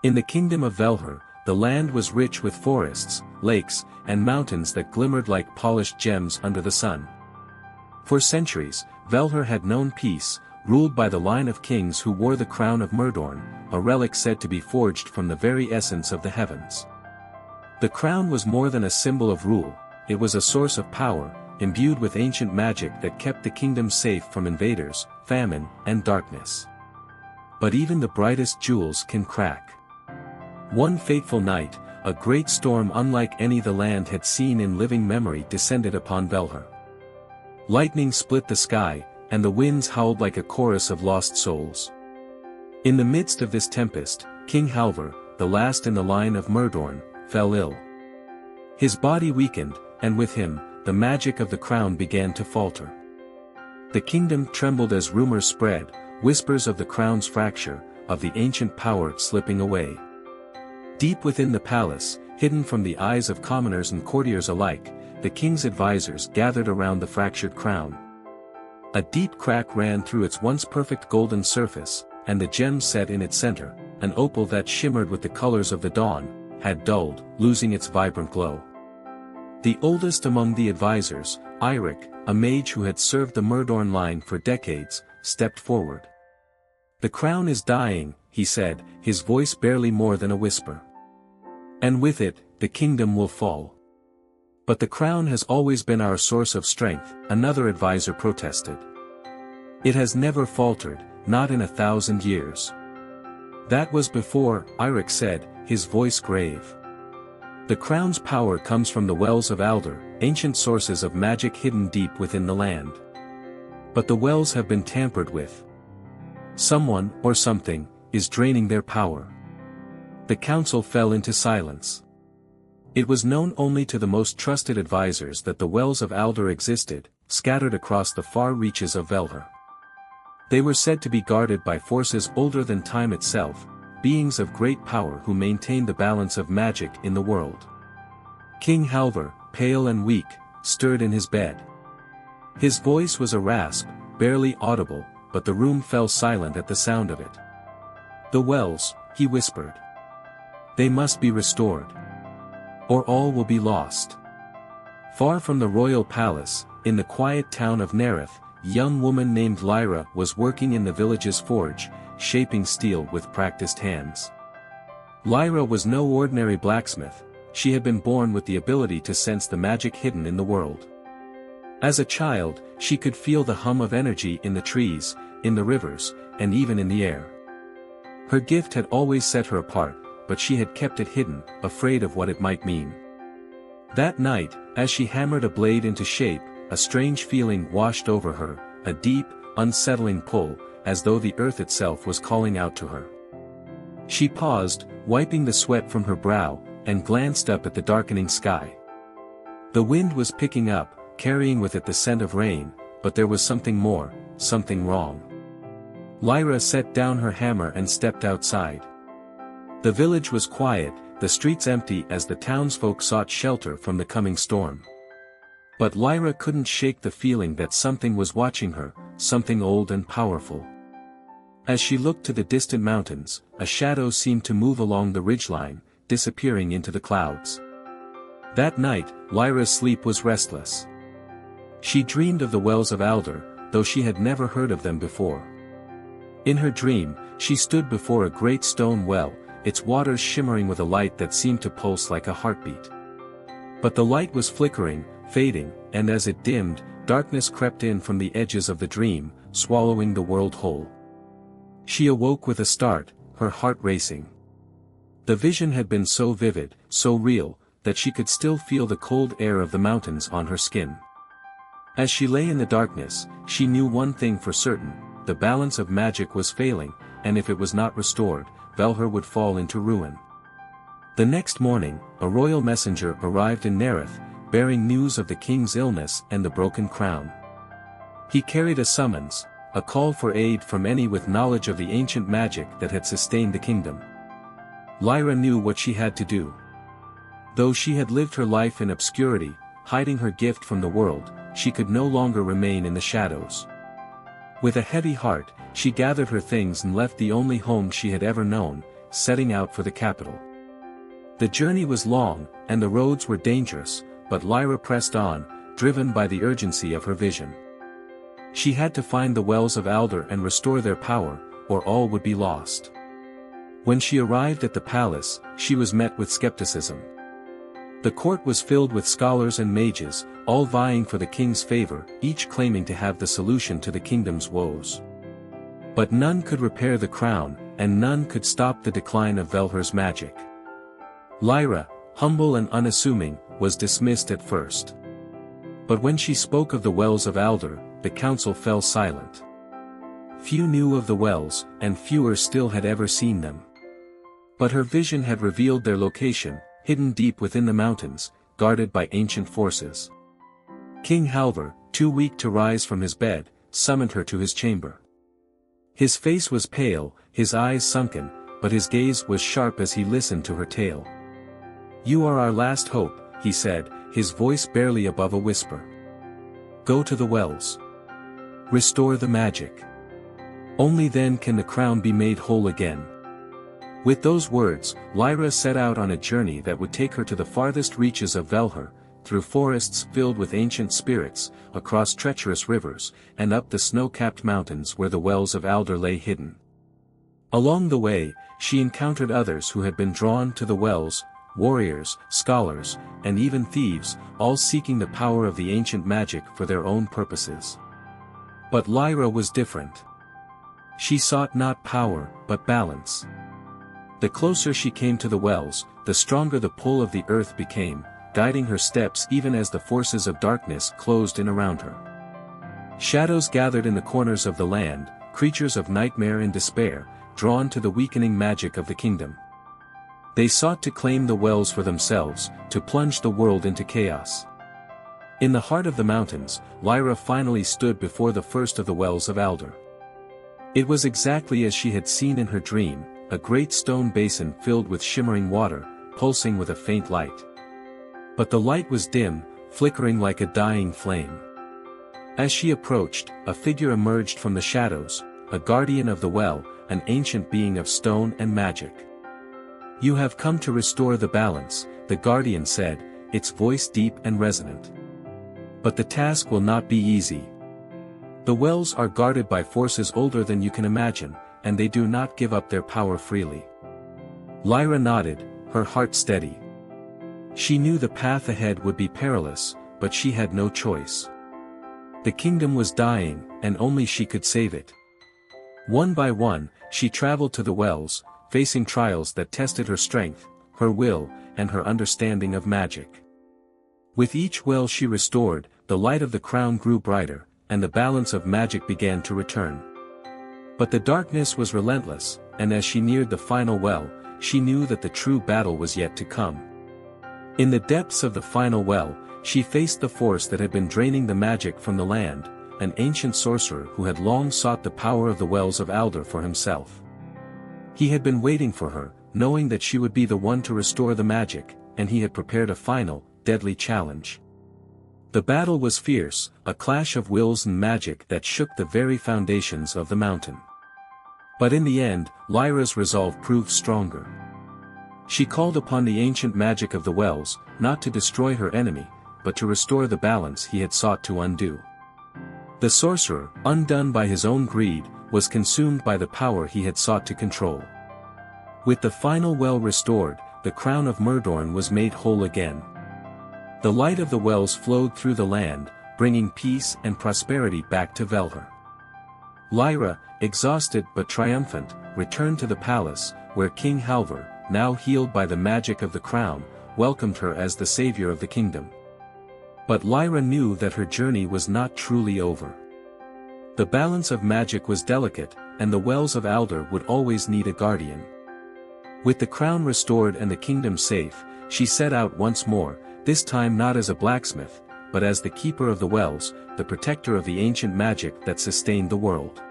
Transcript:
In the kingdom of Velhar, the land was rich with forests, lakes, and mountains that glimmered like polished gems under the sun. For centuries, Velhar had known peace, ruled by the line of kings who wore the crown of Myrddorn, a relic said to be forged from the very essence of the heavens. The crown was more than a symbol of rule, it was a source of power, imbued with ancient magic that kept the kingdom safe from invaders, famine, and darkness. But even the brightest jewels can crack. One fateful night, a great storm unlike any the land had seen in living memory descended upon Velhar. Lightning split the sky, and the winds howled like a chorus of lost souls. In the midst of this tempest, King Halvor, the last in the line of Myrddorn, fell ill. His body weakened, and with him, the magic of the crown began to falter. The kingdom trembled as rumors spread, whispers of the crown's fracture, of the ancient power slipping away. Deep within the palace, hidden from the eyes of commoners and courtiers alike, the king's advisors gathered around the fractured crown. A deep crack ran through its once perfect golden surface, and the gem set in its center, an opal that shimmered with the colors of the dawn, had dulled, losing its vibrant glow. The oldest among the advisors, Eirik, a mage who had served the Myrddorn line for decades, stepped forward. "The crown is dying," he said, his voice barely more than a whisper. "And with it, the kingdom will fall." "But the crown has always been our source of strength," another advisor protested. "It has never faltered, not in 1,000 years." "That was before," Eirik said, his voice grave. "The crown's power comes from the Wells of Aldur, ancient sources of magic hidden deep within the land. But the wells have been tampered with. Someone, or something, is draining their power." The council fell into silence. It was known only to the most trusted advisors that the Wells of Aldur existed, scattered across the far reaches of Velhar. They were said to be guarded by forces older than time itself, beings of great power who maintained the balance of magic in the world. King Halvor, pale and weak, stirred in his bed. His voice was a rasp, barely audible, but the room fell silent at the sound of it. "The wells," he whispered. "They must be restored. Or all will be lost." Far from the royal palace, in the quiet town of Nerith, a young woman named Lyra was working in the village's forge, shaping steel with practiced hands. Lyra was no ordinary blacksmith, she had been born with the ability to sense the magic hidden in the world. As a child, she could feel the hum of energy in the trees, in the rivers, and even in the air. Her gift had always set her apart, but she had kept it hidden, afraid of what it might mean. That night, as she hammered a blade into shape, a strange feeling washed over her, a deep, unsettling pull, as though the earth itself was calling out to her. She paused, wiping the sweat from her brow, and glanced up at the darkening sky. The wind was picking up, carrying with it the scent of rain, but there was something more, something wrong. Lyra set down her hammer and stepped outside. The village was quiet, the streets empty as the townsfolk sought shelter from the coming storm. But Lyra couldn't shake the feeling that something was watching her, something old and powerful. As she looked to the distant mountains, a shadow seemed to move along the ridgeline, disappearing into the clouds. That night, Lyra's sleep was restless. She dreamed of the Wells of Aldur, though she had never heard of them before. In her dream, she stood before a great stone well, its waters shimmering with a light that seemed to pulse like a heartbeat. But the light was flickering, fading, and as it dimmed, darkness crept in from the edges of the dream, swallowing the world whole. She awoke with a start, her heart racing. The vision had been so vivid, so real, that she could still feel the cold air of the mountains on her skin. As she lay in the darkness, she knew one thing for certain, the balance of magic was failing, and if it was not restored, Velhar would fall into ruin. The next morning, a royal messenger arrived in Nerith, bearing news of the king's illness and the broken crown. He carried a summons, a call for aid from any with knowledge of the ancient magic that had sustained the kingdom. Lyra knew what she had to do. Though she had lived her life in obscurity, hiding her gift from the world, she could no longer remain in the shadows. With a heavy heart, she gathered her things and left the only home she had ever known, setting out for the capital. The journey was long, and the roads were dangerous, but Lyra pressed on, driven by the urgency of her vision. She had to find the Wells of Aldur and restore their power, or all would be lost. When she arrived at the palace, she was met with skepticism. The court was filled with scholars and mages, all vying for the king's favor, each claiming to have the solution to the kingdom's woes. But none could repair the crown, and none could stop the decline of Velhar's magic. Lyra, humble and unassuming, was dismissed at first. But when she spoke of the Wells of Aldur, the council fell silent. Few knew of the wells, and fewer still had ever seen them. But her vision had revealed their location, hidden deep within the mountains, guarded by ancient forces. King Halvor, too weak to rise from his bed, summoned her to his chamber. His face was pale, his eyes sunken, but his gaze was sharp as he listened to her tale. "You are our last hope," he said, his voice barely above a whisper. "Go to the wells. Restore the magic. Only then can the crown be made whole again." With those words, Lyra set out on a journey that would take her to the farthest reaches of Velhar, through forests filled with ancient spirits, across treacherous rivers, and up the snow-capped mountains where the Wells of Aldur lay hidden. Along the way, she encountered others who had been drawn to the wells, warriors, scholars, and even thieves, all seeking the power of the ancient magic for their own purposes. But Lyra was different. She sought not power, but balance. The closer she came to the wells, the stronger the pull of the earth became, guiding her steps even as the forces of darkness closed in around her. Shadows gathered in the corners of the land, creatures of nightmare and despair, drawn to the weakening magic of the kingdom. They sought to claim the wells for themselves, to plunge the world into chaos. In the heart of the mountains, Lyra finally stood before the first of the Wells of Aldur. It was exactly as she had seen in her dream, a great stone basin filled with shimmering water, pulsing with a faint light. But the light was dim, flickering like a dying flame. As she approached, a figure emerged from the shadows, a guardian of the well, an ancient being of stone and magic. "You have come to restore the balance," the guardian said, its voice deep and resonant. "But the task will not be easy. The wells are guarded by forces older than you can imagine, and they do not give up their power freely." Lyra nodded, her heart steady. She knew the path ahead would be perilous, but she had no choice. The kingdom was dying, and only she could save it. One by one, she traveled to the wells, facing trials that tested her strength, her will, and her understanding of magic. With each well she restored, the light of the crown grew brighter, and the balance of magic began to return. But the darkness was relentless, and as she neared the final well, she knew that the true battle was yet to come. In the depths of the final well, she faced the force that had been draining the magic from the land, an ancient sorcerer who had long sought the power of the Wells of Aldur for himself. He had been waiting for her, knowing that she would be the one to restore the magic, and he had prepared a final, deadly challenge. The battle was fierce, a clash of wills and magic that shook the very foundations of the mountain. But in the end, Lyra's resolve proved stronger. She called upon the ancient magic of the wells, not to destroy her enemy, but to restore the balance he had sought to undo. The sorcerer, undone by his own greed, was consumed by the power he had sought to control. With the final well restored, the crown of Myrddorn was made whole again. The light of the wells flowed through the land, bringing peace and prosperity back to Velhar. Lyra, exhausted but triumphant, returned to the palace, where King Halvor, now healed by the magic of the crown, welcomed her as the savior of the kingdom. But Lyra knew that her journey was not truly over. The balance of magic was delicate, and the Wells of Aldur would always need a guardian. With the crown restored and the kingdom safe, she set out once more, this time not as a blacksmith, but as the keeper of the wells, the protector of the ancient magic that sustained the world.